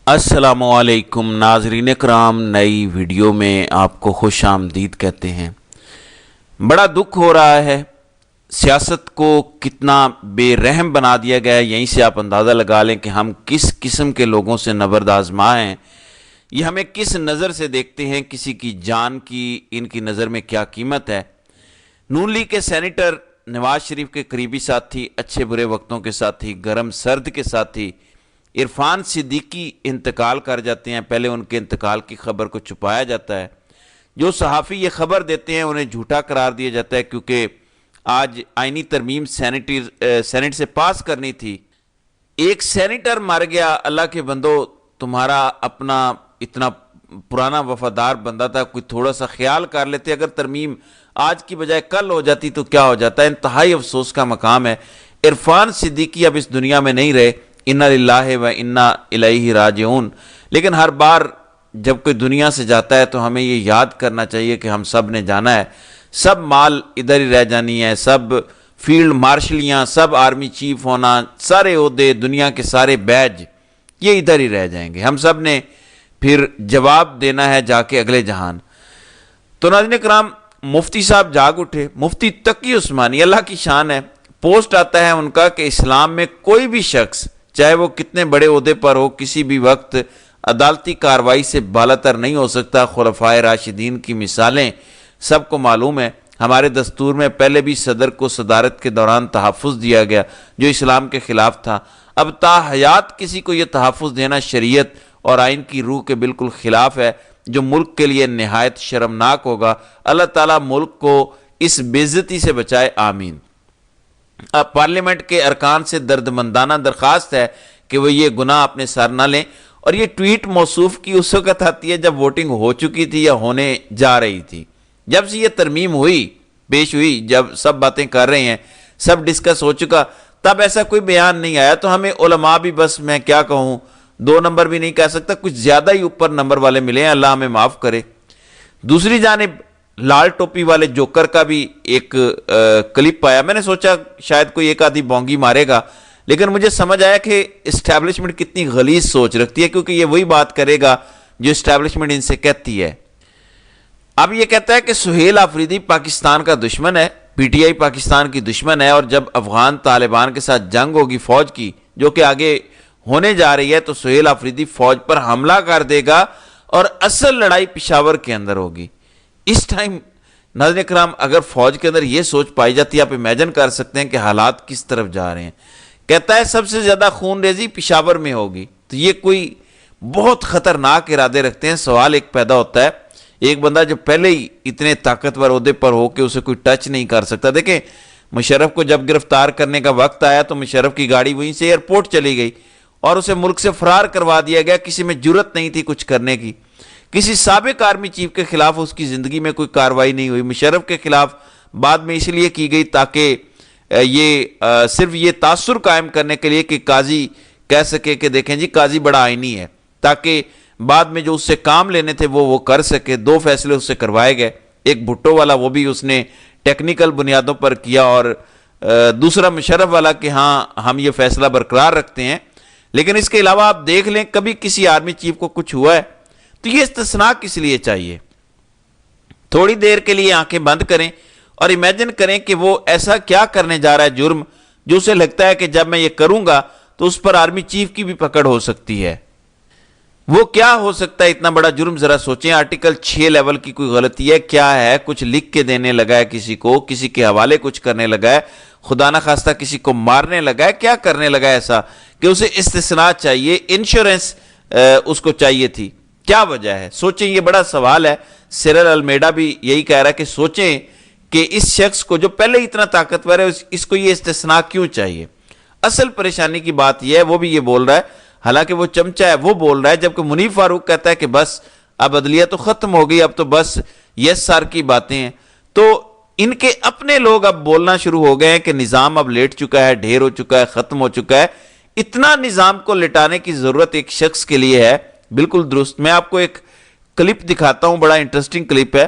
السلام علیکم ناظرین کرام، نئی ویڈیو میں آپ کو خوش آمدید کہتے ہیں۔ بڑا دکھ ہو رہا ہے، سیاست کو کتنا بے رحم بنا دیا گیا ہے۔ یہیں سے آپ اندازہ لگا لیں کہ ہم کس قسم کے لوگوں سے نبرد آزما ہیں، یہ ہمیں کس نظر سے دیکھتے ہیں، کسی کی جان کی ان کی نظر میں کیا قیمت ہے۔ نون لیگ کے سینیٹر نواز شریف کے قریبی ساتھی، اچھے برے وقتوں کے ساتھی، گرم سرد کے ساتھی عرفان صدیقی انتقال کر جاتے ہیں۔ پہلے ان کے انتقال کی خبر کو چھپایا جاتا ہے، جو صحافی یہ خبر دیتے ہیں انہیں جھوٹا قرار دیا جاتا ہے، کیونکہ آج آئینی ترمیم سینٹ سے پاس کرنی تھی۔ ایک سینیٹر مر گیا، اللہ کے بندو تمہارا اپنا اتنا پرانا وفادار بندہ تھا، کوئی تھوڑا سا خیال کر لیتے، اگر ترمیم آج کی بجائے کل ہو جاتی تو کیا ہو جاتا ہے۔ انتہائی افسوس کا مقام ہے۔ عرفان صدیقی اب اس دنیا میں نہیں رہے، انا للہ و انا الیہ راجعون۔ لیکن ہر بار جب کوئی دنیا سے جاتا ہے تو ہمیں یہ یاد کرنا چاہیے کہ ہم سب نے جانا ہے، سب مال ادھر ہی رہ جانی ہے، سب فیلڈ مارشلیاں، سب آرمی چیف ہونا، سارے عہدے، دنیا کے سارے بیج یہ ادھر ہی رہ جائیں گے۔ ہم سب نے پھر جواب دینا ہے جا کے اگلے جہان۔ تو ناظرین کرام، مفتی صاحب جاگ اٹھے، مفتی تقی عثمانی، اللہ کی شان ہے۔ پوسٹ آتا ہے ان کا کہ اسلام میں کوئی بھی شخص، چاہے وہ کتنے بڑے عہدے پر ہو، کسی بھی وقت عدالتی کارروائی سے بالاتر نہیں ہو سکتا۔ خلفائے راشدین کی مثالیں سب کو معلوم ہے۔ ہمارے دستور میں پہلے بھی صدر کو صدارت کے دوران تحفظ دیا گیا جو اسلام کے خلاف تھا۔ اب تا حیات کسی کو یہ تحفظ دینا شریعت اور آئین کی روح کے بالکل خلاف ہے، جو ملک کے لیے نہایت شرمناک ہوگا۔ اللہ تعالیٰ ملک کو اس بے عزتی سے بچائے، آمین۔ اب پارلیمنٹ کے ارکان سے دردمندانہ درخواست ہے کہ وہ یہ گناہ اپنے سر نہ لیں۔ اور یہ ٹویٹ موصوف کی اس وقت آتی ہے جب ووٹنگ ہو چکی تھی یا ہونے جا رہی تھی۔ جب سے یہ ترمیم پیش ہوئی، جب سب باتیں کر رہے ہیں، سب ڈسکس ہو چکا، تب ایسا کوئی بیان نہیں آیا۔ تو ہمیں علماء بھی بس میں کیا کہوں، 2 نمبر بھی نہیں کہہ سکتا، کچھ زیادہ ہی اوپر نمبر والے ملے ہیں، اللہ ہمیں معاف کرے۔ دوسری جانب لال ٹوپی والے جوکر کا بھی ایک کلپ آیا، میں نے سوچا شاید کوئی ایک آدھی بونگی مارے گا، لیکن مجھے سمجھ آیا کہ اسٹیبلشمنٹ کتنی غلیظ سوچ رکھتی ہے، کیونکہ یہ وہی بات کرے گا جو اسٹیبلشمنٹ ان سے کہتی ہے۔ اب یہ کہتا ہے کہ سہیل آفریدی پاکستان کا دشمن ہے، پی ٹی آئی پاکستان کی دشمن ہے، اور جب افغان طالبان کے ساتھ جنگ ہوگی فوج کی، جو کہ آگے ہونے جا رہی ہے، تو سہیل آفریدی فوج پر حملہ کر دے گا اور اصل لڑائی پشاور کے اندر ہوگی۔ اس ٹائم ناظرین کرام، اگر فوج کے اندر یہ سوچ پائی جاتی ہے، آپ امیجن کر سکتے ہیں کہ حالات کس طرف جا رہے ہیں۔ کہتا ہے سب سے زیادہ خون ریزی پشاور میں ہوگی۔ تو یہ کوئی بہت خطرناک ارادے رکھتے ہیں۔ سوال ایک پیدا ہوتا ہے، ایک بندہ جو پہلے ہی اتنے طاقتور عہدے پر ہو کہ اسے کوئی ٹچ نہیں کر سکتا۔ دیکھیں، مشرف کو جب گرفتار کرنے کا وقت آیا تو مشرف کی گاڑی وہیں سے ایئرپورٹ چلی گئی اور اسے ملک سے فرار کروا دیا گیا۔ کسی میں جرت نہیں تھی کچھ کرنے کی۔ کسی سابق آرمی چیف کے خلاف اس کی زندگی میں کوئی کارروائی نہیں ہوئی۔ مشرف کے خلاف بعد میں اس لیے کی گئی تاکہ یہ صرف یہ تاثر قائم کرنے کے لیے کہ قاضی کہہ سکے کہ دیکھیں جی قاضی بڑا آئینی ہے، تاکہ بعد میں جو اس سے کام لینے تھے وہ کر سکے۔ 2 فیصلے اس سے کروائے گئے، ایک بھٹو والا وہ بھی اس نے ٹیکنیکل بنیادوں پر کیا، اور دوسرا مشرف والا کہ ہاں ہم یہ فیصلہ برقرار رکھتے ہیں۔ لیکن اس کے علاوہ آپ دیکھ لیں کبھی کسی آرمی چیف کو کچھ ہوا ہے تو یہ استثناء کس لیے چاہیے؟ تھوڑی دیر کے لیے آنکھیں بند کریں اور امیجن کریں کہ وہ ایسا کیا کرنے جا رہا ہے جرم، جو اسے لگتا ہے کہ جب میں یہ کروں گا تو اس پر آرمی چیف کی بھی پکڑ ہو سکتی ہے۔ وہ کیا ہو سکتا ہے اتنا بڑا جرم؟ ذرا سوچیں۔ آرٹیکل 6 لیول کی کوئی غلطی ہے کیا ہے؟ کچھ لکھ کے دینے لگا ہے کسی کو، کسی کے حوالے کچھ کرنے لگا ہے، خدا نہ خواستہ کسی کو مارنے لگا ہے، کیا کرنے لگا ہے ایسا کہ اسے استثناء چاہیے، انشورنس اس کو چاہیے تھی؟ کیا وجہ ہے؟ سوچیں، یہ بڑا سوال ہے۔ سیرل المیڈا بھی یہی کہہ رہا ہے کہ سوچیں کہ اس شخص کو جو پہلے اتنا طاقتور ہے اس کو یہ استثناء کیوں چاہیے؟ اصل پریشانی کی بات یہ ہے، وہ بھی یہ بول رہا ہے، حالانکہ وہ چمچہ ہے، وہ بول رہا ہے، جبکہ منیف فاروق کہتا ہے کہ بس اب عدلیہ تو ختم ہو گئی، اب تو بس یس سر کی باتیں ہیں۔ تو ان کے اپنے لوگ اب بولنا شروع ہو گئے ہیں کہ نظام اب لیٹ چکا ہے، ڈھیر ہو چکا ہے، ختم ہو چکا ہے۔ اتنا نظام کو لٹانے کی ضرورت ایک شخص کے لیے ہے، بالکل درست۔ میں آپ کو ایک کلپ دکھاتا ہوں، بڑا انٹرسٹنگ کلپ ہے،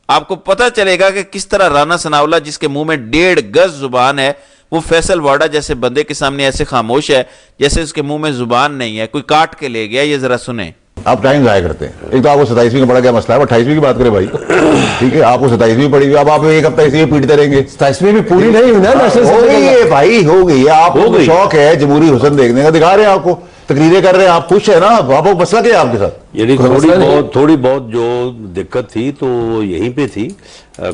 آپ کو پتہ چلے گا کہ کس طرح رانا ثناء اللہ، جس کے منہ میں 1.5 گز زبان ہے، وہ فیصل واڈا جیسے بندے کے سامنے ایسے خاموش ہے جیسے اس کے منہ میں زبان نہیں ہے, کوئی کاٹ کے لے گیا. یہ ذرا سنیں. آپ ٹائم ضائع کرتے ہیں. ایک تو آپ کو 27ویں کا بڑا کیا مسئلہ ہے, 28ویں کی بات کریں بھائی, ٹھیک ہے, آپ کو 27ویں پڑی ہوئی, اب آپ ایک ہفتہ اسی میں پیٹتے رہیں گے. 27ویں بھی پوری نہیں ہوئی نا, ہو گئی ہے بھائی, ہو گئی ہے. آپ کو شوق ہے جمہوری حسن دیکھنے کا, دکھا رہے ہیں آپ کو, تقریریں کر رہے ہیں, آپ خوش ہیں نا. آپ کو مسئلہ کیا ہے آپ کے ساتھ؟ یعنی تھوڑی بہت جو دقت تھی تو یہیں پہ تھی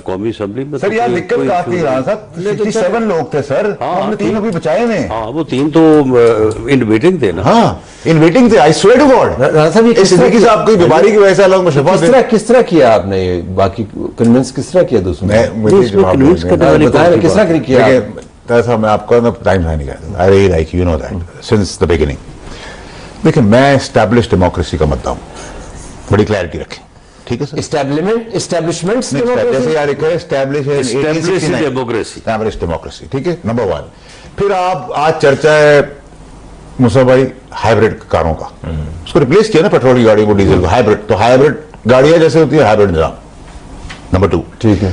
قومی اسمبلی میں. سر یار دقت کہاں تھی رہا صاحب, 67 لوگ تھے سر, ہم نے 3 ابھی بچائے ہیں. ہاں وہ 3 تو ان ویٹنگ تھے نا. ہاں ان ویٹنگ تھے. I swear to God Siddiqui صاحب کی بیماری کی وجہ سے اللہ کو شفا دے. کس طرح کیا آپ نے باقی کنونس کس طرح کیا دوسروں میں کس طرح کیا؟ میں آپ کو ٹائم نہیں کہتا, I really like you know that since the beginning. دیکھیں میں اسٹیبلش ڈیموکریسی کا مدعا ہوں, بڑی کلیئرٹی رکھیں, ٹھیک ہے سر. اسٹیبلشمنٹ جیسے یار اسٹیبلش ڈیموکریسی, ٹھیک ہے, نمبر 1. پھر آپ آج چرچا ہے موسیٰ بھائی ہائیبریڈ کاروں کا, اس کو ریپلیس کیا نا پیٹرول کی گاڑیوں کو ڈیزل کو, ہائیبریڈ. تو ہائیبریڈ گاڑیاں جیسے ہوتی ہے ہائیبریڈ نظام, نمبر 2. ٹھیک ہے.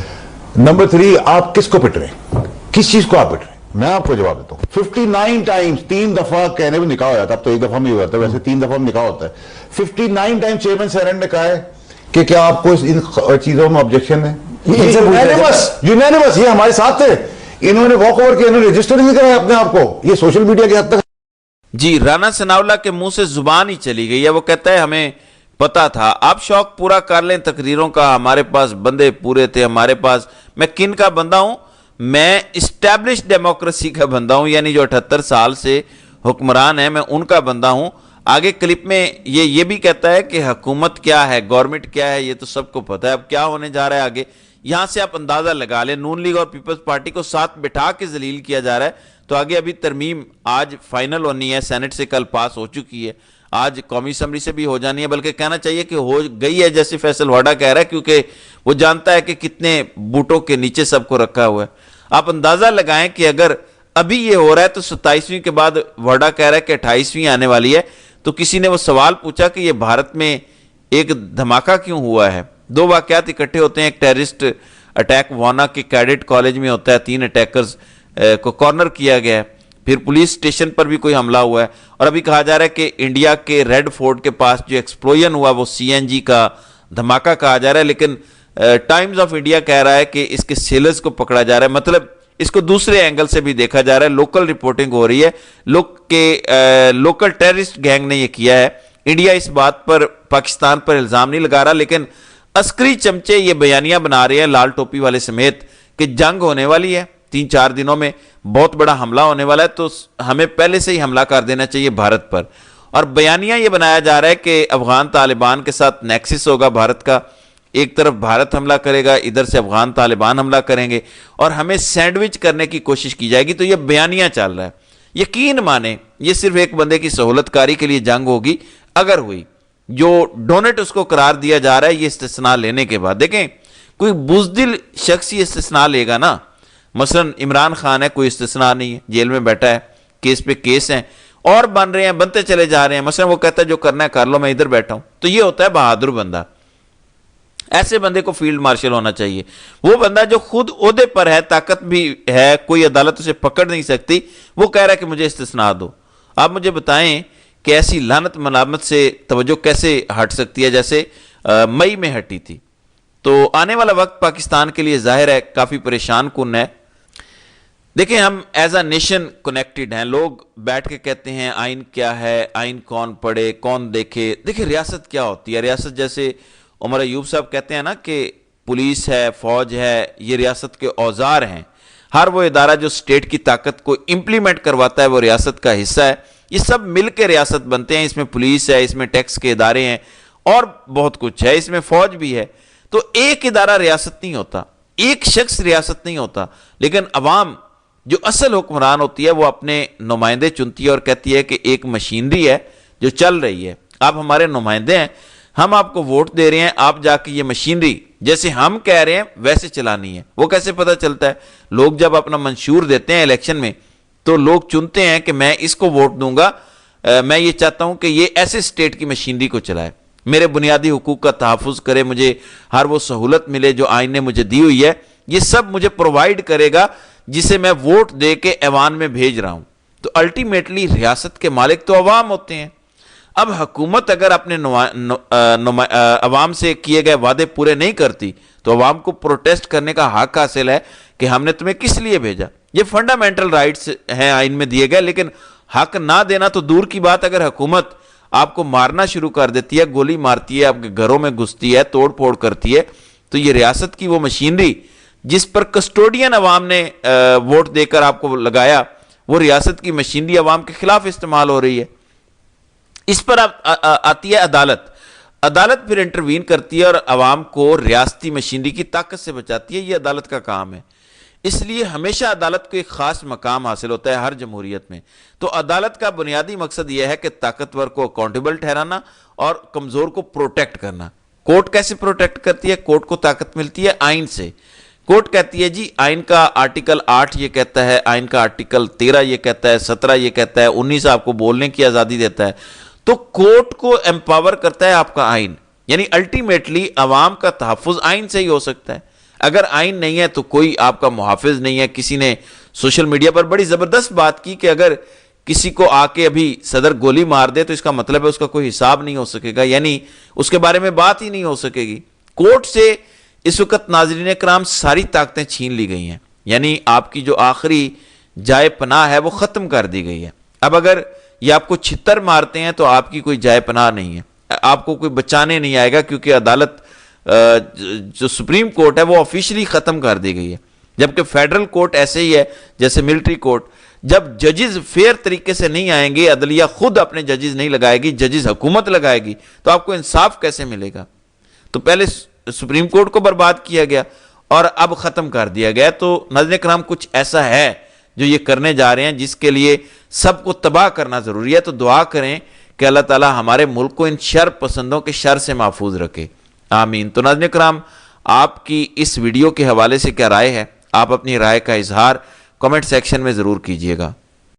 نمبر 3 آپ کس کو پٹ رہے ہیں, کس چیز کو آپ پٹ رہے ہیں؟ میں آپ کو جواب دیتا ہوں. 59 ٹائمز 3 دفعہ کہنے میں نکاح ہو جاتا, اب تو ایک دفعہ میں ہی ہوتا ہے, ویسے 3 دفعہ میں نکاح ہوتا ہے. 59 ٹائم چیئرمین سینیٹ نے کہا ہے کہ کیا آپ کو ان چیزوں میں آبجیکشن ہے. یونینیمس, یہ ہمارے ساتھ تھے, انہوں نے واک اوور کیا, انہوں نے رجسٹر نہیں کرایا اپنے آپ کو. یہ سوشل میڈیا کی حد تک. جی رانا ثناءاللہ کے منہ سے زبان ہی چلی گئی ہے, وہ کہتا ہے ہمیں پتا تھا. آپ شوق پورا کر لیں تقریروں کا, ہمارے پاس بندے پورے تھے, ہمارے پاس. میں کن کا بندہ ہوں؟ میں اسٹیبلش ڈیموکریسی کا بندہ ہوں, یعنی جو 78 سال سے حکمران ہیں, میں ان کا بندہ ہوں. آگے کلپ میں یہ بھی کہتا ہے کہ حکومت کیا ہے, گورنمنٹ کیا ہے, یہ تو سب کو پتہ ہے. اب کیا ہونے جا رہا ہے آگے, یہاں سے آپ اندازہ لگا لیں. نون لیگ اور پیپلز پارٹی کو ساتھ بٹھا کے ذلیل کیا جا رہا ہے. تو آگے ابھی ترمیم آج فائنل ہونی ہے, سینٹ سے کل پاس ہو چکی ہے, آج قومی اسمبلی سے بھی ہو جانی ہے, بلکہ کہنا چاہیے کہ ہو گئی ہے جیسے فیصل واڈا کہہ رہا ہے, کیونکہ وہ جانتا ہے کہ کتنے بوٹوں کے نیچے سب کو رکھا ہوا ہے. آپ اندازہ لگائیں کہ اگر ابھی یہ ہو رہا ہے تو 27ویں کے بعد واڈا کہہ رہا ہے کہ 28ویں آنے والی ہے. تو کسی نے وہ سوال پوچھا کہ یہ بھارت میں ایک دھماکہ کیوں ہوا ہے. 2 واقعات اکٹھے ہوتے ہیں, ایک ٹیررسٹ اٹیک وانا کے کیڈٹ کالج میں ہوتا ہے, 3 اٹیکرز کو کارنر کیا گیا ہے, پھر پولیس اسٹیشن پر بھی کوئی حملہ ہوا ہے, اور ابھی کہا جا رہا ہے کہ انڈیا کے ریڈ فورٹ کے پاس جو ایکسپلوژن ہوا وہ CNG کا دھماکہ کہا جا رہا ہے. لیکن ٹائمز آف انڈیا کہہ رہا ہے کہ اس کے سیلرز کو پکڑا جا رہا ہے. مطلب اس کو دوسرے اینگل سے بھی دیکھا جا رہا ہے, لوکل رپورٹنگ ہو رہی ہے لوکل ٹیررسٹ گینگ نے یہ کیا ہے. انڈیا اس بات پر پاکستان پر الزام نہیں لگا رہا, لیکن عسکری چمچے یہ بیانیاں بنا رہے ہیں لال ٹوپی والے سمیت کہ جنگ ہونے والی ہے, 3-4 دنوں میں بہت بڑا حملہ ہونے والا ہے, تو ہمیں پہلے سے ہی حملہ کر دینا چاہیے بھارت پر. اور بیانیاں یہ بنایا جا رہا ہے کہ افغان طالبان کے ساتھ نیکسس ہوگا بھارت کا, ایک طرف بھارت حملہ کرے گا, ادھر سے افغان طالبان حملہ کریں گے, اور ہمیں سینڈوچ کرنے کی کوشش کی جائے گی. تو یہ بیانیاں چل رہا ہے. یقین مانیں یہ صرف ایک بندے کی سہولت کاری کے لیے جنگ ہوگی اگر ہوئی. جو ڈونٹ اس کو قرار دیا جا رہا ہے یہ استثناء لینے کے بعد, دیکھیں کوئی بزدل شخص ہی استثناء لے گا نا. مثلا عمران خان ہے, کوئی استثناء نہیں ہے, جیل میں بیٹھا ہے, کیس پہ کیس ہیں اور بن رہے ہیں, بنتے چلے جا رہے ہیں. مثلا وہ کہتا ہے جو کرنا ہے کر لو, میں ادھر بیٹھا ہوں. تو یہ ہوتا ہے بہادر بندہ. ایسے بندے کو فیلڈ مارشل ہونا چاہیے. وہ بندہ جو خود عہدے پر ہے, طاقت بھی ہے, کوئی عدالت اسے پکڑ نہیں سکتی, وہ کہہ رہا ہے کہ مجھے استثناء دو. آپ مجھے بتائیں کہ ایسی لعنت ملامت سے توجہ کیسے ہٹ سکتی ہے جیسے مئی میں ہٹی تھی. تو آنے والا وقت پاکستان کے لیے ظاہر ہے کافی پریشان کن ہے. دیکھیں ہم ایز اے نیشن کنیکٹڈ ہیں. لوگ بیٹھ کے کہتے ہیں آئین کیا ہے, آئین کون پڑھے, کون دیکھے. دیکھیں ریاست کیا ہوتی ہے. ریاست جیسے عمر ایوب صاحب کہتے ہیں نا کہ پولیس ہے, فوج ہے, یہ ریاست کے اوزار ہیں. ہر وہ ادارہ جو اسٹیٹ کی طاقت کو امپلیمنٹ کرواتا ہے وہ ریاست کا حصہ ہے. یہ سب مل کے ریاست بنتے ہیں. اس میں پولیس ہے, اس میں ٹیکس کے ادارے ہیں اور بہت کچھ ہے, اس میں فوج بھی ہے. تو ایک ادارہ ریاست نہیں ہوتا, ایک شخص ریاست نہیں ہوتا, لیکن عوام جو اصل حکمران ہوتی ہے وہ اپنے نمائندے چنتی ہے اور کہتی ہے کہ ایک مشینری ہے جو چل رہی ہے, آپ ہمارے نمائندے ہیں, ہم آپ کو ووٹ دے رہے ہیں, آپ جا کے یہ مشینری جیسے ہم کہہ رہے ہیں ویسے چلانی ہے. وہ کیسے پتہ چلتا ہے؟ لوگ جب اپنا منشور دیتے ہیں الیکشن میں تو لوگ چنتے ہیں کہ میں اس کو ووٹ دوں گا, میں یہ چاہتا ہوں کہ یہ ایسے اسٹیٹ کی مشینری کو چلائے, میرے بنیادی حقوق کا تحفظ کرے, مجھے ہر وہ سہولت ملے جو آئین نے مجھے دی ہوئی ہے, یہ سب مجھے پرووائیڈ کرے گا جسے میں ووٹ دے کے ایوان میں بھیج رہا ہوں، تو الٹیمیٹلی ریاست کے مالک تو عوام ہوتے ہیں۔ اب حکومت اگر اپنے عوام سے کیے گئے وعدے پورے نہیں کرتی تو عوام کو پروٹیسٹ کرنے کا حق حاصل ہے کہ ہم نے تمہیں کس لیے بھیجا۔ یہ فنڈامنٹل رائٹس ہیں آئین میں دیے گئے، لیکن حق نہ دینا تو دور کی بات، اگر حکومت آپ کو مارنا شروع کر دیتی ہے، گولی مارتی ہے، آپ کے گھروں میں گھستی ہے، توڑ پھوڑ کرتی ہے، تو یہ ریاست کی وہ مشینری جس پر کسٹوڈین عوام نے ووٹ دے کر آپ کو لگایا، وہ ریاست کی مشینری عوام کے خلاف استعمال ہو رہی ہے۔ اس پر آتی ہے عدالت پھر انٹروین کرتی ہے اور عوام کو ریاستی مشینری کی طاقت سے بچاتی ہے۔ یہ عدالت کا کام ہے، اس لیے ہمیشہ عدالت کو ایک خاص مقام حاصل ہوتا ہے ہر جمہوریت میں۔ تو عدالت کا بنیادی مقصد یہ ہے کہ طاقتور کو اکاؤنٹیبل ٹھہرانا اور کمزور کو پروٹیکٹ کرنا۔ کورٹ کیسے پروٹیکٹ کرتی ہے؟ کورٹ کو طاقت ملتی ہے آئین سے۔ کورٹ کہتی ہے جی آئین کا آرٹیکل 8 یہ کہتا ہے، آئین کا آرٹیکل 13 یہ کہتا ہے، 17 یہ کہتا ہے، 19 آپ کو بولنے کی آزادی دیتا ہے۔ تو کورٹ کو ایمپاور کرتا ہے آپ کا آئین، یعنی الٹیمیٹلی عوام کا تحفظ آئین سے ہی ہو سکتا ہے۔ اگر آئین نہیں ہے تو کوئی آپ کا محافظ نہیں ہے۔ کسی نے سوشل میڈیا پر بڑی زبردست بات کی کہ اگر کسی کو آ کے ابھی صدر گولی مار دے تو اس کا مطلب ہے اس کا کوئی حساب نہیں ہو سکے گا، یعنی اس کے بارے میں بات ہی نہیں ہو سکے گی۔ کورٹ سے اس وقت ناظرین کرام ساری طاقتیں چھین لی گئی ہیں، یعنی آپ کی جو آخری جائے پناہ ہے وہ ختم کر دی گئی ہے۔ اب اگر یہ آپ کو چھتر مارتے ہیں تو آپ کی کوئی جائے پناہ نہیں ہے، آپ کو کوئی بچانے نہیں آئے گا، کیونکہ عدالت جو سپریم کورٹ ہے وہ آفیشلی ختم کر دی گئی ہے۔ جبکہ فیڈرل کورٹ ایسے ہی ہے جیسے ملٹری کورٹ، جب ججز فیئر طریقے سے نہیں آئیں گے، عدلیہ خود اپنے ججز نہیں لگائے گی، ججز حکومت لگائے گی، تو آپ کو انصاف کیسے ملے گا؟ تو پہلے سپریم کورٹ کو برباد کیا گیا اور اب ختم کر دیا گیا۔ تو ناظرین کرام کچھ ایسا ہے جو یہ کرنے جا رہے ہیں جس کے لیے سب کو تباہ کرنا ضروری ہے۔ تو دعا کریں کہ اللہ تعالی ہمارے ملک کو ان شر پسندوں کے شر سے محفوظ رکھے، آمین۔ تو ناظرین کرام آپ کی اس ویڈیو کے حوالے سے کیا رائے ہے؟ آپ اپنی رائے کا اظہار کمنٹ سیکشن میں ضرور کیجئے گا۔